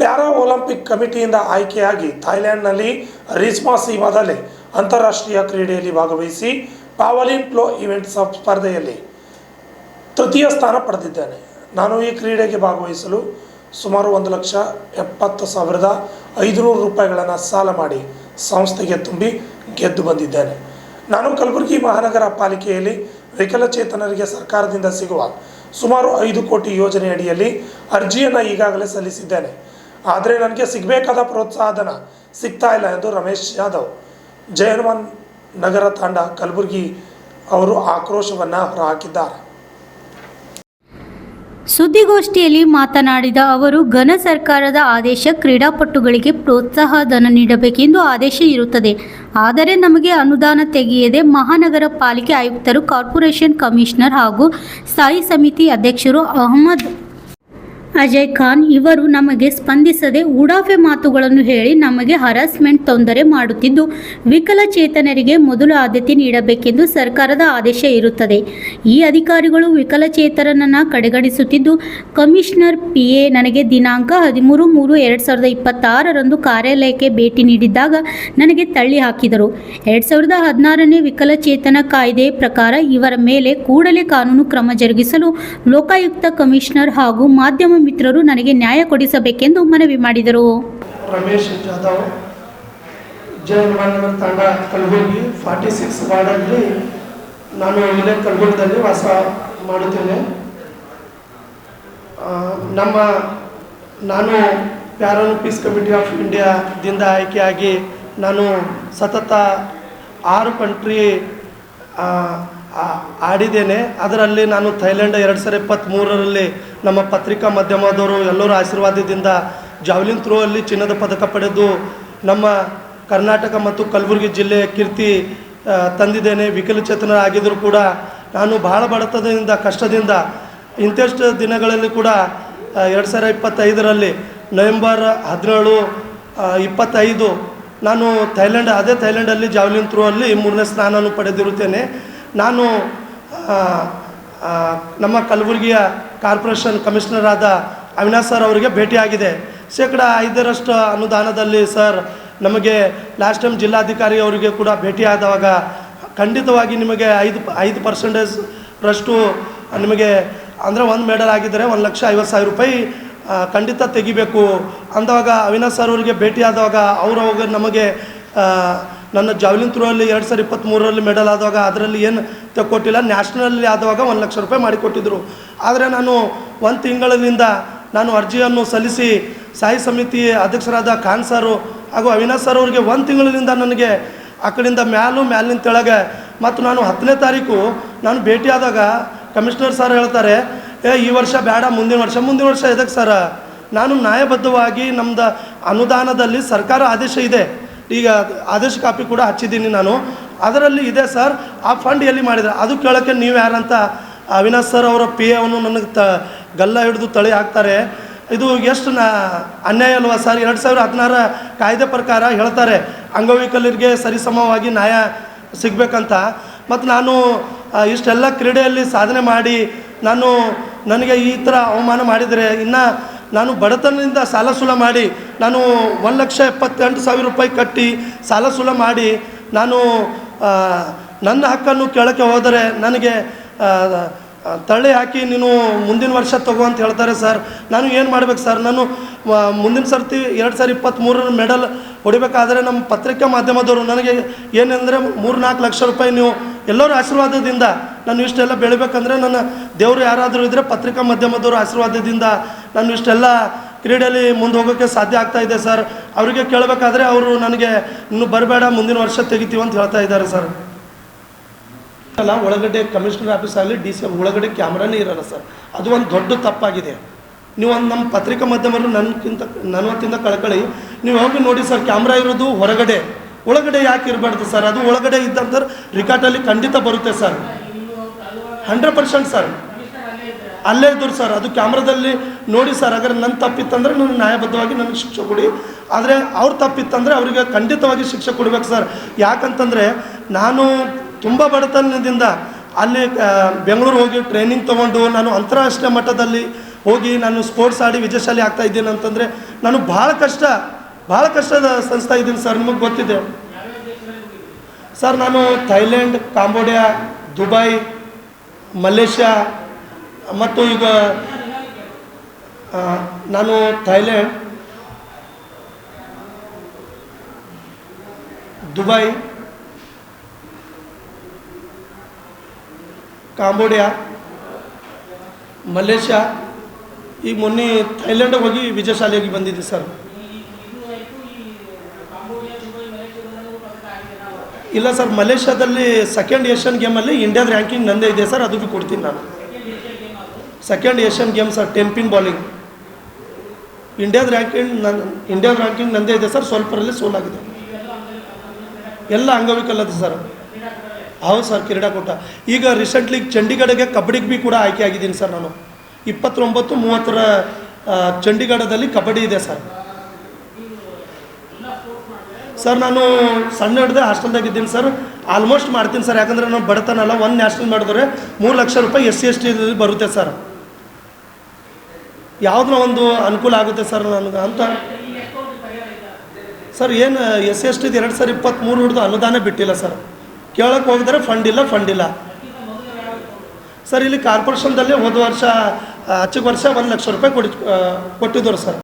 Para Olympic ಕಮಿಟಿಯಿಂದ ಆಯ್ಕೆಯಾಗಿ ಥೈಲ್ಯಾಂಡ್ನಲ್ಲಿ ರೀಸ್ಮಾ ಸೀಮಾದಲ್ಲಿ ಅಂತಾರಾಷ್ಟ್ರೀಯ ಕ್ರೀಡೆಯಲ್ಲಿ ಭಾಗವಹಿಸಿ ಪಾವಲಿನ್ ಫ್ಲೋ ಈವೆಂಟ್ಸ್ ಸ್ಪರ್ಧೆಯಲ್ಲಿ ತೃತೀಯ ಸ್ಥಾನ ಪಡೆದಿದ್ದೇನೆ. ನಾನು ಈ ಕ್ರೀಡೆಗೆ ಭಾಗವಹಿಸಲು ಸುಮಾರು 1,70,500 ರೂಪಾಯಿಗಳನ್ನು ಸಾಲ ಮಾಡಿ ಸಂಸ್ಥೆಗೆ ತುಂಬಿ ಗೆದ್ದು ಬಂದಿದ್ದೇನೆ. ನಾನು ಕಲಬುರಗಿ ಮಹಾನಗರ ಪಾಲಿಕೆಯಲ್ಲಿ ವಿಕಲಚೇತನರಿಗೆ ಸರ್ಕಾರದಿಂದ ಸಿಗುವ ಸುಮಾರು 5 ಕೋಟಿ ಯೋಜನೆ ಅಡಿಯಲ್ಲಿ ಅರ್ಜಿಯನ್ನು ಈಗಾಗಲೇ ಸಲ್ಲಿಸಿದ್ದೇನೆ. ಆದರೆ ನನಗೆ ಸಿಗಬೇಕಾದ ಪ್ರೋತ್ಸಾಹಧನ ಸಿಗ್ತಾ ಇಲ್ಲ ಎಂದು ರಮೇಶ್ ಯಾದವ್, ಜಯಹನುಮಾನ್ ನಗರ ತಾಂಡ, ಕಲಬುರಗಿ ಅವರು ಆಕ್ರೋಶವನ್ನು ಹೊರಹಾಕಿದ್ದಾರೆ. ಸುದ್ದಿಗೋಷ್ಠಿಯಲ್ಲಿ ಮಾತನಾಡಿದ ಅವರು, ಘನ ಸರ್ಕಾರದ ಆದೇಶ ಕ್ರೀಡಾಪಟುಗಳಿಗೆ ಪ್ರೋತ್ಸಾಹ ಧನ ನೀಡಬೇಕೆಂದು ಆದೇಶ ಇರುತ್ತದೆ. ಆದರೆ ನಮಗೆ ಅನುದಾನ ತೆಗೆಯದೆ ಮಹಾನಗರ ಪಾಲಿಕೆ ಆಯುಕ್ತರು, ಕಾರ್ಪೊರೇಷನ್ ಕಮಿಷನರ್ ಹಾಗೂ ಸ್ಥಾಯಿ ಸಮಿತಿ ಅಧ್ಯಕ್ಷರು ಅಹಮದ್ ಅಜಯ್ ಖಾನ್ ಇವರು ನಮಗೆ ಸ್ಪಂದಿಸದೆ ಉಡಾಫೆ ಮಾತುಗಳನ್ನು ಹೇಳಿ ನಮಗೆ ಹರಾಸ್ಮೆಂಟ್ ತೊಂದರೆ ಮಾಡುತ್ತಿದ್ದು, ವಿಕಲಚೇತನರಿಗೆ ಮೊದಲು ಆದ್ಯತೆ ನೀಡಬೇಕೆಂದು ಸರ್ಕಾರದ ಆದೇಶ ಇರುತ್ತದೆ. ಈ ಅಧಿಕಾರಿಗಳು ವಿಕಲಚೇತನರನ್ನು ಕಡೆಗಣಿಸುತ್ತಿದ್ದು, ಕಮಿಷನರ್ PA ನನಗೆ ದಿನಾಂಕ 13/3/2026 ಕಾರ್ಯಾಲಯಕ್ಕೆ ಭೇಟಿ ನೀಡಿದ್ದಾಗ ನನಗೆ ತಳ್ಳಿ ಹಾಕಿದರು. 2016ನೇ ವಿಕಲಚೇತನ ಕಾಯ್ದೆ ಪ್ರಕಾರ ಇವರ ಮೇಲೆ ಕೂಡಲೇ ಕಾನೂನು ಕ್ರಮ ಜರುಗಿಸಲು ಲೋಕಾಯುಕ್ತ, ಕಮಿಷನರ್ ಹಾಗೂ ಮಾಧ್ಯಮ ಮಿತ್ರರು ನನಗೆ ನ್ಯಾಯ ಕೊಡಿಸಬೇಕೆಂದು ಮನವಿ ಮಾಡಿದರು. ರಮೇಶ್ ಜಾಧವ್, ಜಯಹನುಮಾನ್ ತಾಂಡ, ಕಲಬುರಗಿ 46 ವಾರ್ಡಲ್ಲಿ ನಾನು ಇಲ್ಲೇ ಕಲಬುರಗಿಯಲ್ಲಿ ವಾಸ ಮಾಡುತ್ತೇನೆ. ನಾನು ಪ್ಯಾರಾಲಿಂಪಿಕ್ಸ್ ಕಮಿಟಿ ಆಫ್ ಇಂಡಿಯಾದಿಂದ ಆಯ್ಕೆಯಾಗಿ ನಾನು ಸತತ 6 ಕಂಟ್ರಿ ಆಡಿದ್ದೇನೆ. ಅದರಲ್ಲಿ ನಾನು ಥೈಲ್ಯಾಂಡ್ 2023ರಲ್ಲಿ ನಮ್ಮ ಪತ್ರಿಕಾ ಮಾಧ್ಯಮದವರು ಎಲ್ಲರ ಆಶೀರ್ವಾದದಿಂದ ಜಾವ್ಲಿನ್ ಥ್ರೋ ಅಲ್ಲಿ ಚಿನ್ನದ ಪದಕ ಪಡೆದು ನಮ್ಮ ಕರ್ನಾಟಕ ಮತ್ತು ಕಲಬುರಗಿ ಜಿಲ್ಲೆಯ ಕೀರ್ತಿ ತಂದಿದ್ದೇನೆ. ವಿಕಲಚೇತನರಾಗಿದ್ದರೂ ಕೂಡ ನಾನು ಬಹಳ ಬಡತನದಿಂದ, ಕಷ್ಟದಿಂದ ಇಂಥಷ್ಟು ದಿನಗಳಲ್ಲಿ ಕೂಡ 2025ರಲ್ಲಿ ನವೆಂಬರ್ 17, 25 ನಾನು ಥೈಲ್ಯಾಂಡಲ್ಲಿ ಜಾವ್ಲಿನ್ ಥ್ರೋ ಅಲ್ಲಿ 3ನೇ ಸ್ಥಾನವನ್ನು ಪಡೆದಿರುತ್ತೇನೆ. ನಾನು ನಮ್ಮ ಕಲಬುರಗಿಯ ಕಾರ್ಪೊರೇಷನ್ ಕಮಿಷನರ್ ಆದ ಅವಿನಾಶ್ ಸರ್ ಅವರಿಗೆ ಭೇಟಿಯಾಗಿದೆ. -5% ಅನುದಾನದಲ್ಲಿ ಸರ್ ನಮಗೆ ಲಾಸ್ಟ್ ಟೈಮ್ ಜಿಲ್ಲಾಧಿಕಾರಿ ಅವರಿಗೆ ಕೂಡ ಭೇಟಿಯಾದವಾಗ ಖಂಡಿತವಾಗಿ ನಿಮಗೆ 5% ನಿಮಗೆ ಅಂದರೆ 1 ಮೆಡಲ್ ಆಗಿದ್ದರೆ 1,50,000 ರೂಪಾಯಿ ಖಂಡಿತ ತೆಗಿಬೇಕು ಅಂದವಾಗ ಅವಿನಾಶ್ ಸರ್ ಅವರಿಗೆ ಭೇಟಿಯಾದವಾಗ ಅವರು ನಮಗೆ ನನ್ನ ಜಾವ್ಲಿನ್ ಥ್ರೋ ಅಲ್ಲಿ 2023ರಲ್ಲಿ ಮೆಡಲ್ ಆದವಾಗ ಅದರಲ್ಲಿ ಏನು ತಗೊಟ್ಟಿಲ್ಲ, ನ್ಯಾಷನಲಲ್ಲಿ ಆದವಾಗ 1,00,000 ರೂಪಾಯಿ ಮಾಡಿಕೊಟ್ಟಿದ್ದರು. ಆದರೆ ನಾನು 1 ತಿಂಗಳಿನಿಂದ ನಾನು ಅರ್ಜಿಯನ್ನು ಸಲ್ಲಿಸಿ ಸ್ಥಾಯಿ ಸಮಿತಿ ಅಧ್ಯಕ್ಷರಾದ ಖಾನ್ ಸರು ಹಾಗೂ ಅವಿನಾಶ್ ಸರ್ ಅವರಿಗೆ 1 ತಿಂಗಳಿನಿಂದ ನನಗೆ ಆ ಕಡೆಯಿಂದ ಮ್ಯಾಲಿನ ತೆಳಗೆ ಮತ್ತು ನಾನು 10ನೇ ತಾರೀಕು ನಾನು ಭೇಟಿಯಾದಾಗ ಕಮಿಷನರ್ ಸರ್ ಹೇಳ್ತಾರೆ, ಈ ವರ್ಷ ಬೇಡ, ಮುಂದಿನ ವರ್ಷ ಎದಕ್ಕೆ ಸರ? ನಾನು ನ್ಯಾಯಬದ್ಧವಾಗಿ ನಮ್ಮದು ಅನುದಾನದಲ್ಲಿ ಸರ್ಕಾರ ಆದೇಶ ಇದೆ, ಈಗ ಆದೇಶ ಕಾಪಿ ಕೂಡ ಹಚ್ಚಿದ್ದೀನಿ ನಾನು, ಅದರಲ್ಲಿ ಇದೆ ಸರ್, ಆ ಫಂಡ್ ಎಲ್ಲಿ ಮಾಡಿದರೆ ಅದು ಕೇಳೋಕ್ಕೆ ನೀವು ಯಾರಂತ ಅವಿನಾಶ್ ಸರ್ ಅವರ PA ಅವನು ನನಗೆ ಗಲ್ಲ ಹಿಡಿದು ತಳಿ ಹಾಕ್ತಾರೆ. ಇದು ಎಷ್ಟು ಅನ್ಯಾಯ ಅಲ್ವಾ ಸರ್? 2016 ಕಾಯ್ದೆ ಪ್ರಕಾರ ಹೇಳ್ತಾರೆ ಅಂಗವಿಕಲರಿಗೆ ಸರಿಸಮವಾಗಿ ನ್ಯಾಯ ಸಿಗಬೇಕಂತ. ಮತ್ತು ನಾನು ಇಷ್ಟೆಲ್ಲ ಕ್ರೀಡೆಯಲ್ಲಿ ಸಾಧನೆ ಮಾಡಿ ನನಗೆ ಈ ಥರ ಅವಮಾನ ಮಾಡಿದರೆ ಇನ್ನು ನಾನು ಬಡತನದಿಂದ ಸಾಲ ಸೂಲ ಮಾಡಿ ನಾನು 1,78,000 ರೂಪಾಯಿ ಕಟ್ಟಿ ಸಾಲ ಸೂಲ ಮಾಡಿ ನಾನು ನನ್ನ ಹಕ್ಕನ್ನು ಕೇಳೋಕ್ಕೆ ಹೋದರೆ ನನಗೆ ತಳ್ಳಿ ಹಾಕಿ ನೀನು ಮುಂದಿನ ವರ್ಷ ತಗೋ ಅಂತ ಹೇಳ್ತಾರೆ ಸರ್. ನಾನು ಏನು ಮಾಡ್ಬೇಕು ಸರ್? ನಾನು ಮುಂದಿನ ಸರ್ತಿ 2023 ಮೆಡಲ್ ಹೊಡಿಬೇಕಾದ್ರೆ ನಮ್ಮ ಪತ್ರಿಕಾ ಮಾಧ್ಯಮದವರು ನನಗೆ ಏನಂದರೆ 3-4 ಲಕ್ಷ ರೂಪಾಯಿ ನೀವು ಎಲ್ಲರ ಆಶೀರ್ವಾದದಿಂದ ನಾನು ಇಷ್ಟೆಲ್ಲ ಬೆಳಿಬೇಕಂದ್ರೆ ನನ್ನ ದೇವರು ಯಾರಾದರೂ ಇದ್ದರೆ ಪತ್ರಿಕಾ ಮಾಧ್ಯಮದವರು ಆಶೀರ್ವಾದದಿಂದ ನಾನು ಇಷ್ಟೆಲ್ಲ ಕ್ರೀಡೆಯಲ್ಲಿ ಮುಂದೆ ಹೋಗೋಕ್ಕೆ ಸಾಧ್ಯ ಆಗ್ತಾಯಿದೆ ಸರ್. ಅವರಿಗೆ ಕೇಳಬೇಕಾದ್ರೆ ಅವರು ನನಗೆ ಇನ್ನು ಬರಬೇಡ, ಮುಂದಿನ ವರ್ಷ ತೆಗಿತೀವಿ ಅಂತ ಹೇಳ್ತಾ ಇದ್ದಾರೆ ಸರ್. ಅಲ್ಲ, ಒಳಗಡೆ ಕಮಿಷನರ್ ಆಫೀಸ್ ಆಗಲಿ DC ಒಳಗಡೆ ಕ್ಯಾಮ್ರಾನೇ ಇರಲ್ಲ ಸರ್. ಅದು ಒಂದು ದೊಡ್ಡ ತಪ್ಪಾಗಿದೆ. ನೀವು ಒಂದು ನಮ್ಮ ಪತ್ರಿಕಾ ಮಾಧ್ಯಮರು ನನ್ನವತ್ತಿಂದ ಕಳ್ಕೊಳ್ಳಿ, ನೀವು ಹೋಗಿ ನೋಡಿ ಸರ್, ಕ್ಯಾಮ್ರಾ ಇರೋದು ಹೊರಗಡೆ, ಒಳಗಡೆ ಯಾಕೆ ಇರಬಾರ್ದು ಸರ್? ಅದು ಒಳಗಡೆ ಇದ್ದಂದ್ರೆ ರಿಕಾರ್ಡಲ್ಲಿ ಖಂಡಿತ ಬರುತ್ತೆ ಸರ್, 100% ಸರ್. ಅಲ್ಲೇ ಇದ್ದರು ಸರ್, ಅದು ಕ್ಯಾಮ್ರಾದಲ್ಲಿ ನೋಡಿ ಸರ್. ಹಾಗಾದ್ರೆ ನನ್ನ ತಪ್ಪಿತ್ತಂದರೆ ನಾನು ನ್ಯಾಯಬದ್ಧವಾಗಿ ನನಗೆ ಶಿಕ್ಷೆ ಕೊಡಿ, ಆದರೆ ಅವ್ರ ತಪ್ಪಿತ್ತಂದರೆ ಅವರಿಗೆ ಖಂಡಿತವಾಗಿ ಶಿಕ್ಷೆ ಕೊಡಬೇಕು ಸರ್. ಯಾಕಂತಂದರೆ ನಾನು ತುಂಬ ಬಡತನದಿಂದ ಅಲ್ಲಿ ಬೆಂಗಳೂರು ಹೋಗಿ ಟ್ರೈನಿಂಗ್ ತೊಗೊಂಡು ನಾನು ಅಂತಾರಾಷ್ಟ್ರೀಯ ಮಟ್ಟದಲ್ಲಿ ಹೋಗಿ ನಾನು ಸ್ಪೋರ್ಟ್ಸ್ ಆಡಿ ವಿಜಯಶಾಲಿ ಆಗ್ತಾ ಇದ್ದೇನೆ ಅಂತಂದರೆ ನಾನು ಭಾಳ ಕಷ್ಟದ ಸಂಸ್ಥೆ ಇದ್ದೀನಿ ಸರ್. ನಿಮಗೆ ಗೊತ್ತಿದೆ ಸರ್, ನಾನು ಥೈಲ್ಯಾಂಡ್, ಕಾಂಬೋಡಿಯಾ, ದುಬೈ, ಮಲೇಷ್ಯಾ ಮತ್ತು ಈಗ ನಾನು ಥೈಲ್ಯಾಂಡ್, ದುಬೈ, ಕಾಂಬೋಡಿಯಾ, ಮಲೇಷ್ಯಾ, ಈಗ ಮೊನ್ನೆ ಥೈಲ್ಯಾಂಡಿಗೆ ಹೋಗಿ ವಿಜಯಶಾಲಿಯಾಗಿ ಬಂದಿದ್ದೆ ಸರ್. ಇಲ್ಲ ಸರ್, ಮಲೇಷ್ಯಾದಲ್ಲಿ ಸೆಕೆಂಡ್ ಏಷ್ಯನ್ ಗೇಮಲ್ಲಿ ಇಂಡಿಯಾದ ರ್ಯಾಂಕಿಂಗ್ ನಂದೇ ಇದೆ ಸರ್, ಅದು ಭೀ ಕೊಡ್ತೀನಿ ನಾನು. Second Asian game sir, 10 pin bowling ಇಂಡಿಯಾದ ರ್ಯಾಂಕಿಂಗ್ ನಂದೇ ಇದೆ ಸರ್. ಸ್ವಲ್ಪರಲ್ಲಿ ಸೋಲಾಗಿದೆ, ಎಲ್ಲ ಅಂಗವಿಕಲದ ಸರ್. ಹೌದು ಸರ್, ಕ್ರೀಡಾಕೂಟ. ಈಗ ರೀಸೆಂಟ್ಲಿ ಚಂಡೀಗಢಗೆ ಕಬಡ್ಡಿಗೆ ಭೀ ಕೂಡ ಆಯ್ಕೆ ಆಗಿದ್ದೀನಿ ಸರ್. ನಾನು 29-30 ಚಂಡೀಗಢದಲ್ಲಿ ಕಬಡ್ಡಿ ಇದೆ ಸರ್. ಸರ್ ನಾನು ಸಣ್ಣ ಹಿಡ್ದೆ ಹಾಸ್ಟೆಲ್ದಾಗಿದ್ದೀನಿ ಸರ್. ಆಲ್ಮೋಸ್ಟ್ ಮಾಡ್ತೀನಿ ಸರ್, ಯಾಕಂದರೆ ನಾನು ಬಡತನ ಅಲ್ಲ. ಒಂದು ನ್ಯಾಷನಲ್ ಮಾಡಿದ್ರೆ 3 ಲಕ್ಷ ರೂಪಾಯಿ SC ST ಬರುತ್ತೆ ಸರ್. ಯಾವುದನ್ನ ಒಂದು ಅನುಕೂಲ ಆಗುತ್ತೆ ಸರ್ ನನಗೆ ಅಂತ ಸರ್. ಏನು SC ST 2023 ಹಿಡಿದು ಅನುದಾನ ಬಿಟ್ಟಿಲ್ಲ ಸರ್. ಕೇಳಕ್ಕೆ ಹೋಗಿದ್ರೆ ಫಂಡ್ ಇಲ್ಲ ಸರ್. ಇಲ್ಲಿ ಕಾರ್ಪೊರೇಷನ್ದಲ್ಲಿ ಹೋದ ವರ್ಷ, ಹಚ್ಚಕ್ಕೆ ವರ್ಷ 1 ಲಕ್ಷ ರೂಪಾಯಿ ಕೊಟ್ಟಿದ್ದವ್ರು ಸರ್.